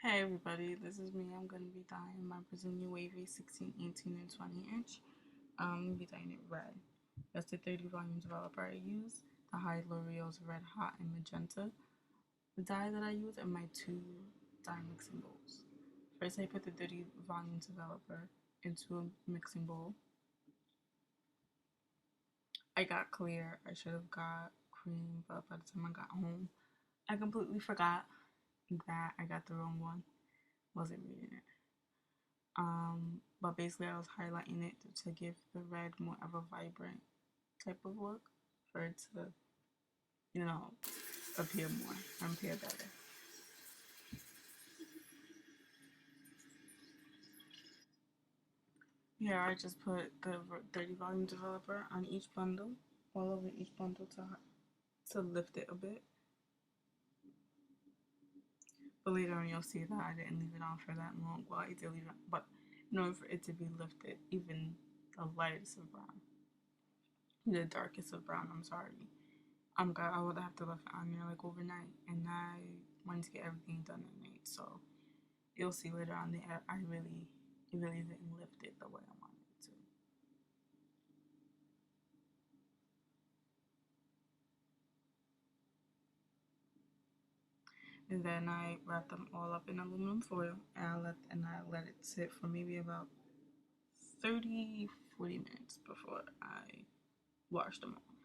Hey everybody, this is me. I'm going to be dyeing my Brazilian Wavy 16, 18, and 20 inch. I'm going to be dyeing it red. That's the 30 volume developer I use. The high Loreal's Red Hot and Magenta. The dye that I use are my two dye mixing bowls. First I put the 30 volume developer into a mixing bowl. I got clear. I should have got cream, but by the time I got home, I completely forgot that I got the wrong one. Wasn't reading it. But basically I was highlighting it to give the red more of a vibrant type of look for it to, you know, appear more, appear better. Here I just put the 30 volume developer on each bundle, all over each bundle to lift it a bit. But later on you'll see that I didn't leave it on for that long. Well, I did leave it on, but in order for it to be lifted, even the lightest of brown, the darkest of brown, I'm sorry, I would have to left it on there like overnight, and I wanted to get everything done at night. So you'll see later on that it really didn't lift it the way I wanted it to. And then I wrapped them all up in aluminum foil, and I let it sit for maybe about 30-40 minutes before I washed them off.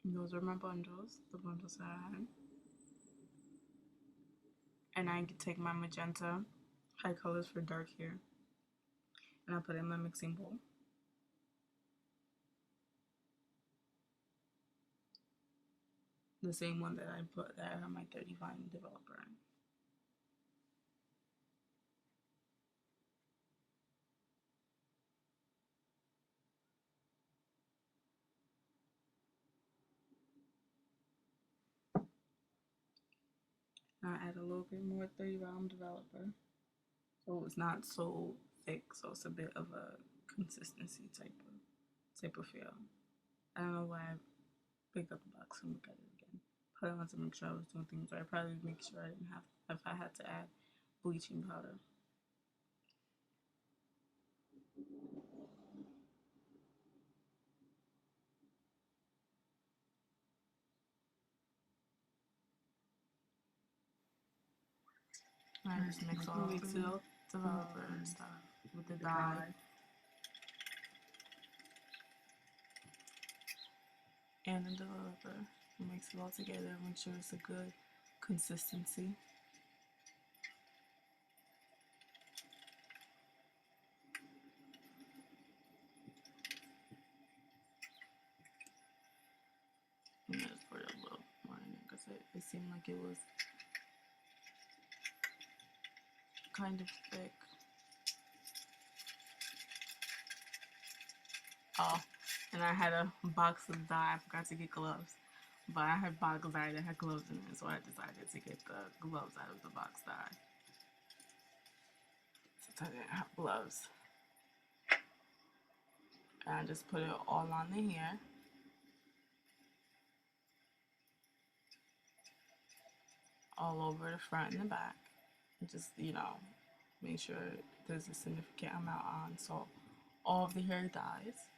Those are my bundles, the bundles that I had. And I could take my magenta high colors for dark hair, and I put it in my mixing bowl. The same one that I have my 30 volume developer in. I add a little bit more 30 volume developer, so it's not so thick, so it's a bit of a consistency type of feel. I don't know why I picked up the box and look at it again. Probably wanted to make sure I was doing things right. Probably make sure I didn't have, if I had to add bleaching powder. I just mix all the developer and stuff with the dye and the developer. Mix it all together, make sure it's a good consistency. And I just put a little more in it because it seemed like it was kind of thick. Oh, and I had a box of dye. I forgot to get gloves, but I had box dye that had gloves in it, so I decided to get the gloves out of the box dye since I didn't have gloves. And I just put it all on the hair. All over the front and the back. And just, make sure there's a significant amount on so all of the hair dyes.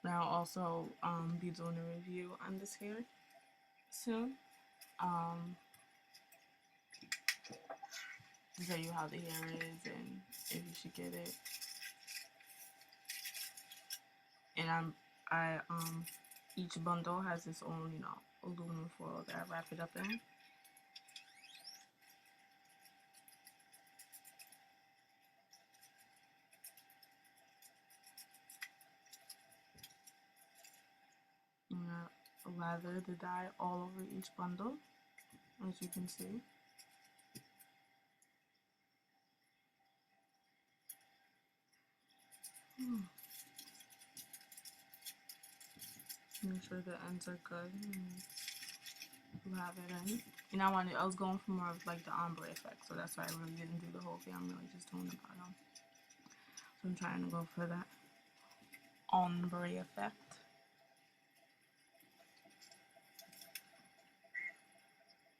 Now I'll also be doing a review on this hair soon. To tell you how the hair is and if you should get it. And each bundle has its own, aluminum foil that I wrap it up in. And I lather the dye all over each bundle, as you can see. Make sure the ends are good. And have it in. And I was going for more of like the ombre effect, so that's why I really didn't do the whole thing. I'm really just doing the bottom. So I'm trying to go for that ombre effect.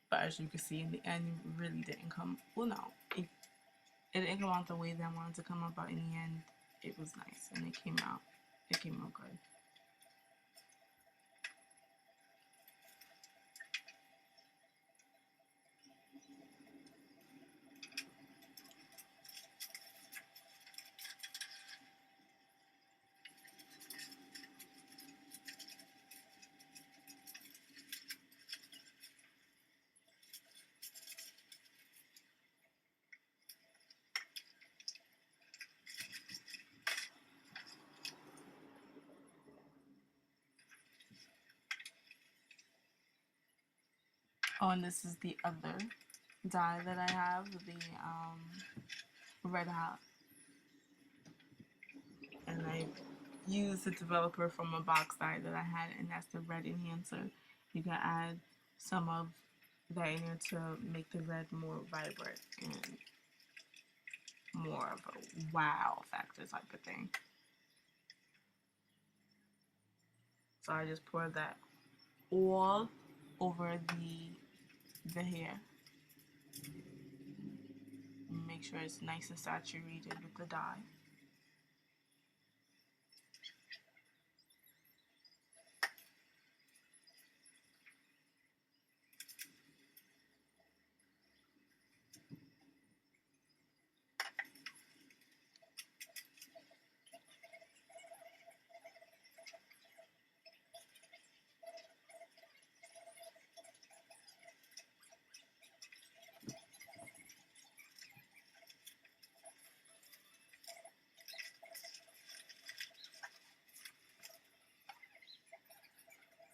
But as you can see, in the end, it really didn't come. Well, no, it didn't come out the way that I wanted to come out, but in the end, it was nice and it came out. It came out good. Oh, and this is the other dye that I have, the Red Hot. And I used the developer from a box dye that I had, and that's the red enhancer. You can add some of that in there to make the red more vibrant and more of a wow factor type of thing. So I just pour that all over the hair. Make sure it's nice and saturated with the dye.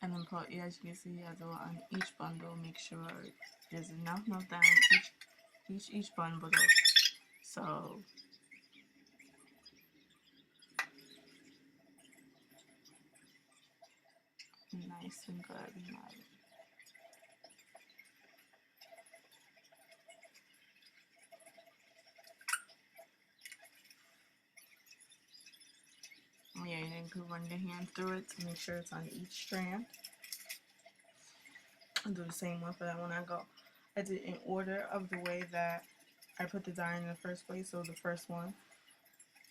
And then put, as you can see, as well on each bundle, make sure there's enough down each bundle. So nice and good. Yeah, and then you can run your hand through it to make sure it's on each strand. I'll do the same one for that one. I did in order of the way that I put the dye in the first place. So the first one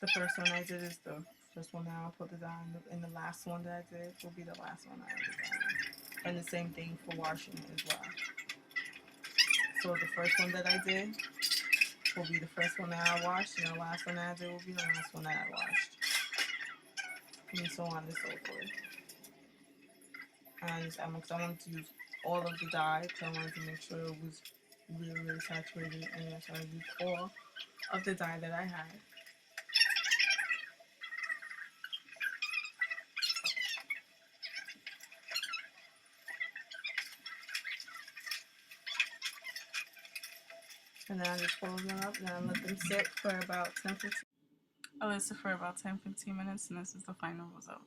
I did is the first one that I'll put the dye in. And the last one that I did will be the last one I did. And the same thing for washing it as well. So the first one that I did will be the first one that I washed, and the last one that I did will be the last one that I washed. And so on and so forth. And I wanted to use all of the dye, because I wanted to make sure it was really, really saturated, and so I used all of the dye that I had. And then I just fold them up, and then I let them sit for about 10-15. I let it sit for about 10-15 minutes, and this is the final result.